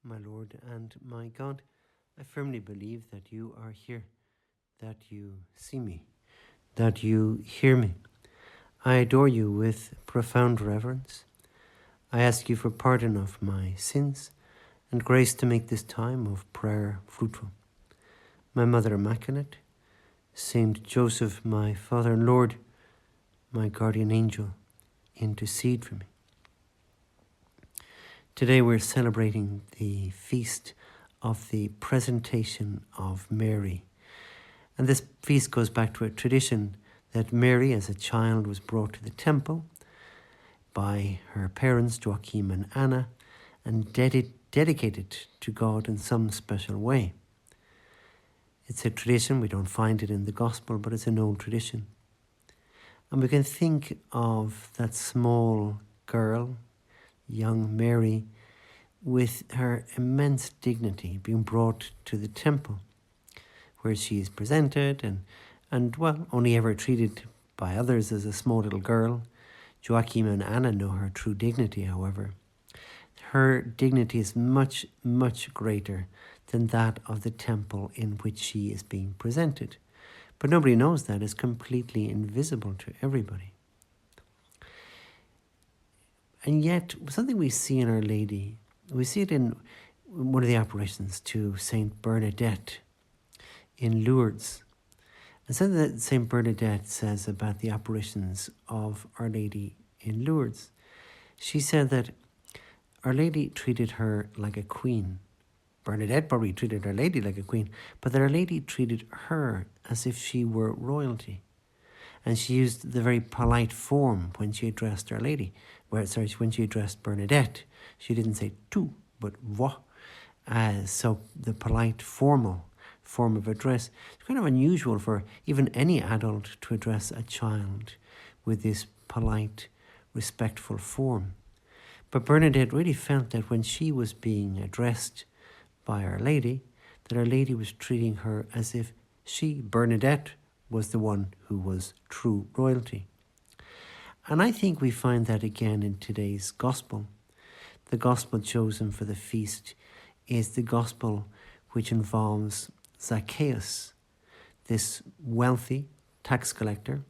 my Lord and my God. I firmly believe that you are here, that you see me, that you hear me. I adore you with profound reverence. I ask you for pardon of my sins and grace to make this time of prayer fruitful. My Mother Immaculate, Saint Joseph, my Father and Lord, my guardian angel, intercede for me. Today we're celebrating the feast of the Presentation of Mary. And this feast goes back to a tradition that Mary, as a child, was brought to the temple by her parents, Joachim and Anna, and dedicated to God in some special way. It's a tradition, we don't find it in the Gospel, but it's an old tradition. And we can think of that small girl, young Mary, with her immense dignity being brought to the temple, where she is presented and only ever treated by others as a small little girl. Joachim and Anna know her true dignity, however. Her dignity is much, much greater than that of the temple in which she is being presented. But nobody knows that. It's completely invisible to everybody. And yet, something we see in Our Lady, we see it in one of the apparitions to Saint Bernadette in Lourdes. And something that Saint Bernadette says about the apparitions of Our Lady in Lourdes. She said that Our Lady treated her like a queen. Bernadette probably treated Our Lady like a queen, but that Our Lady treated her as if she were royalty. And she used the very polite form when she addressed Our Lady. When she addressed Bernadette, she didn't say tu, but voi. So the polite, formal form of address. It's kind of unusual for even any adult to address a child with this polite, respectful form. But Bernadette really felt that when she was being addressed by Our Lady, that Our Lady was treating her as if she, Bernadette, was the one who was true royalty. And I think we find that again in today's gospel. The gospel chosen for the feast is the gospel which involves Zacchaeus, this wealthy tax collector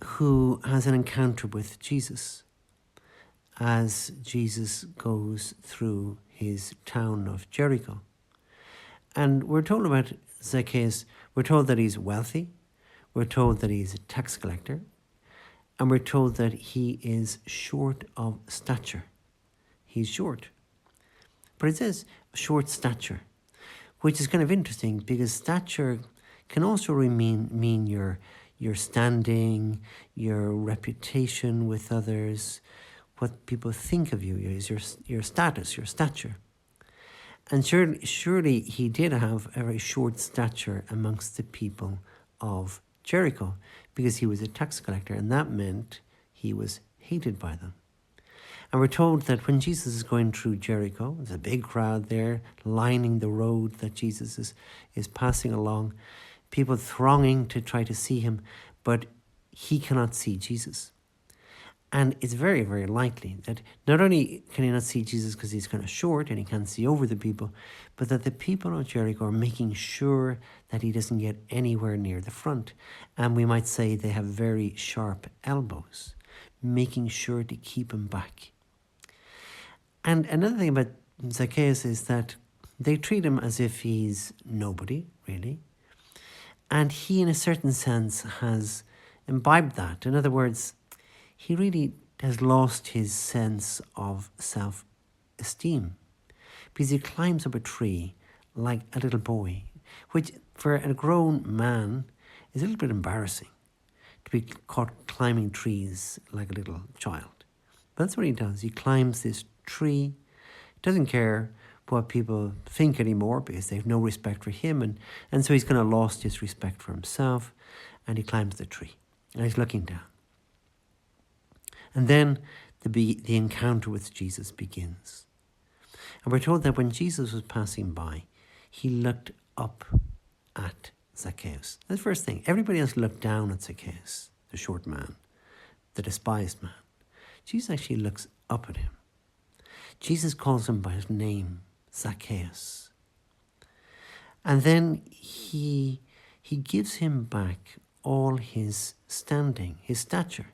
who has an encounter with Jesus as Jesus goes through his town of Jericho. And we're told about Zacchaeus, we're told that he's wealthy, we're told that he's a tax collector, and we're told that he is short of stature. He's short. But it says short stature, which is kind of interesting because stature can also mean your standing, your reputation with others, what people think of you is your status, your stature. And surely he did have a very short stature amongst the people of Jericho because he was a tax collector, and that meant he was hated by them. And we're told that when Jesus is going through Jericho, there's a big crowd there lining the road that Jesus is passing along, people thronging to try to see him, but he cannot see Jesus. And it's very, very likely that not only can he not see Jesus because he's kind of short and he can't see over the people, but that the people of Jericho are making sure that he doesn't get anywhere near the front. And we might say they have very sharp elbows, making sure to keep him back. And another thing about Zacchaeus is that they treat him as if he's nobody, really. And he, in a certain sense, has imbibed that. In other words, he really has lost his sense of self-esteem because he climbs up a tree like a little boy, which for a grown man is a little bit embarrassing to be caught climbing trees like a little child. But that's what he does. He climbs this tree, doesn't care what people think anymore because they have no respect for him, and so he's kind of lost his respect for himself, and he climbs the tree and he's looking down. And then the encounter with Jesus begins. And we're told that when Jesus was passing by, he looked up at Zacchaeus. That's the first thing. Everybody else looked down at Zacchaeus, the short man, the despised man. Jesus actually looks up at him. Jesus calls him by his name, Zacchaeus. And then he gives him back all his standing, his stature,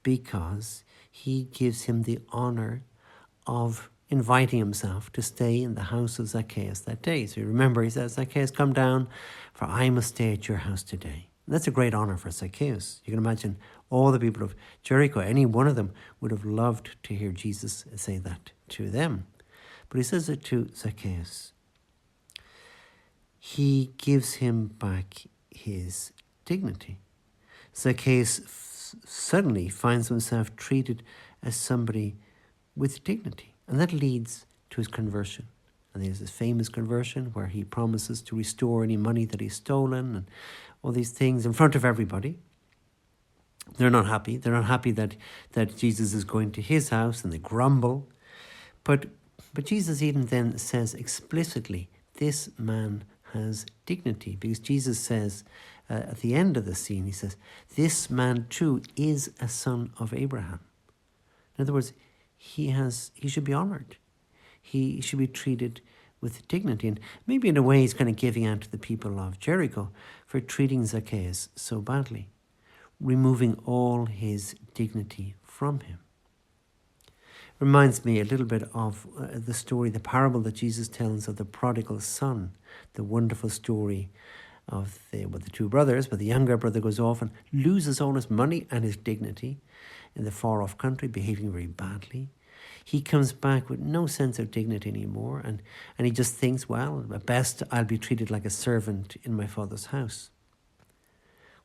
because he gives him the honor of inviting himself to stay in the house of Zacchaeus that day. So you remember, he says, Zacchaeus, come down, for I must stay at your house today. And that's a great honor for Zacchaeus. You can imagine all the people of Jericho, any one of them would have loved to hear Jesus say that to them. But he says it to Zacchaeus. He gives him back his dignity. Zacchaeus suddenly finds himself treated as somebody with dignity. And that leads to his conversion. And there's this famous conversion where he promises to restore any money that he's stolen and all these things in front of everybody. They're not happy. They're not happy that Jesus is going to his house, and they grumble. But Jesus even then says explicitly, this man has dignity, because Jesus says at the end of the scene, he says, this man too is a son of Abraham. In other words, he should be honored. He should be treated with dignity. And maybe in a way he's kind of giving out to the people of Jericho for treating Zacchaeus so badly, removing all his dignity from him. Reminds me a little bit of the story, the parable that Jesus tells of the prodigal son, the wonderful story of the two brothers, but the younger brother goes off and loses all his money and his dignity in the far-off country, behaving very badly. He comes back with no sense of dignity anymore, and he just thinks, well, at best I'll be treated like a servant in my father's house.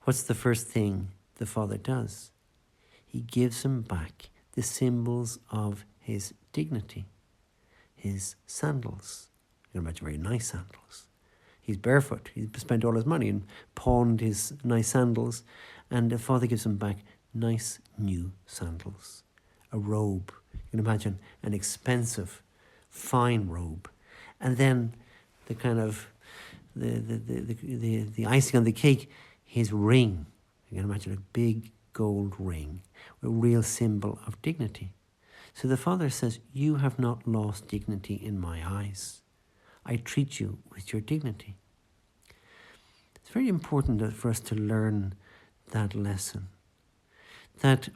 What's the first thing the father does? He gives him back the symbols of his dignity, his sandals. You can imagine very nice sandals. He's barefoot. He spent all his money and pawned his nice sandals, and the father gives him back nice new sandals, a robe. You can imagine an expensive, fine robe, and then the kind of the icing on the cake, his ring. You can imagine a big gold ring, a real symbol of dignity. So the father says, you have not lost dignity in my eyes. I treat you with your dignity. It's very important for us to learn that lesson. That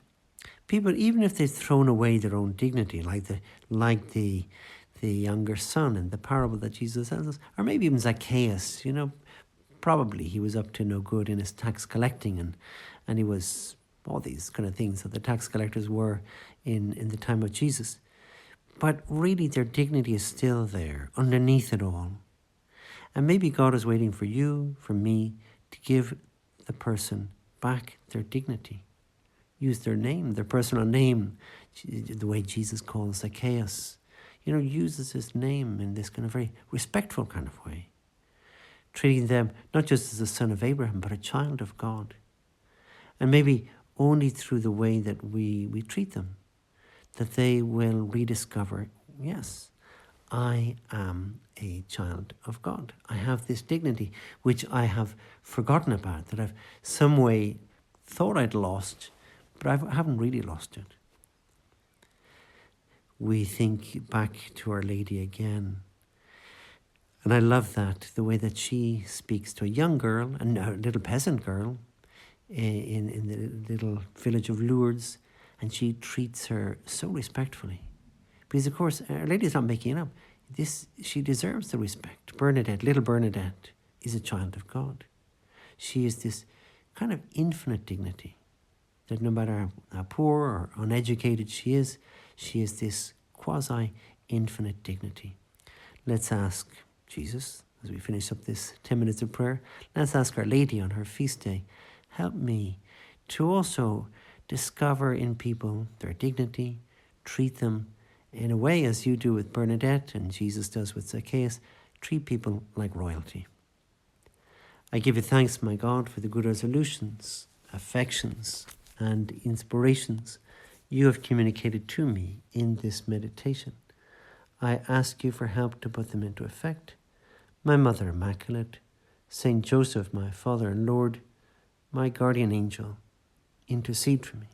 people, even if they've thrown away their own dignity, like the younger son in the parable that Jesus tells us, or maybe even Zacchaeus, probably he was up to no good in his tax collecting, and he was all these kind of things that the tax collectors were in the time of Jesus. But really their dignity is still there, underneath it all. And maybe God is waiting for you, for me, to give the person back their dignity. Use their name, their personal name, the way Jesus calls Zacchaeus. Uses his name in this kind of very respectful kind of way. Treating them not just as a son of Abraham, but a child of God. And maybe only through the way that we treat them, that they will rediscover, yes, I am a child of God. I have this dignity, which I have forgotten about, that I've some way thought I'd lost, but I haven't really lost it. We think back to Our Lady again. And I love that, the way that she speaks to a young girl, a little peasant girl, in the little village of Lourdes, and she treats her so respectfully. Because, of course, Our Lady is not making it up. She deserves the respect. Little Bernadette, is a child of God. She is this kind of infinite dignity, that no matter how poor or uneducated she is this quasi-infinite dignity. Let's ask Jesus, as we finish up this 10 minutes of prayer, let's ask Our Lady on her feast day, help me to also discover in people their dignity, treat them in a way as you do with Bernadette and Jesus does with Zacchaeus, treat people like royalty. I give you thanks, my God, for the good resolutions, affections, and inspirations you have communicated to me in this meditation. I ask you for help to put them into effect. My Mother Immaculate, Saint Joseph, my Father and Lord, my guardian angel, intercede for me.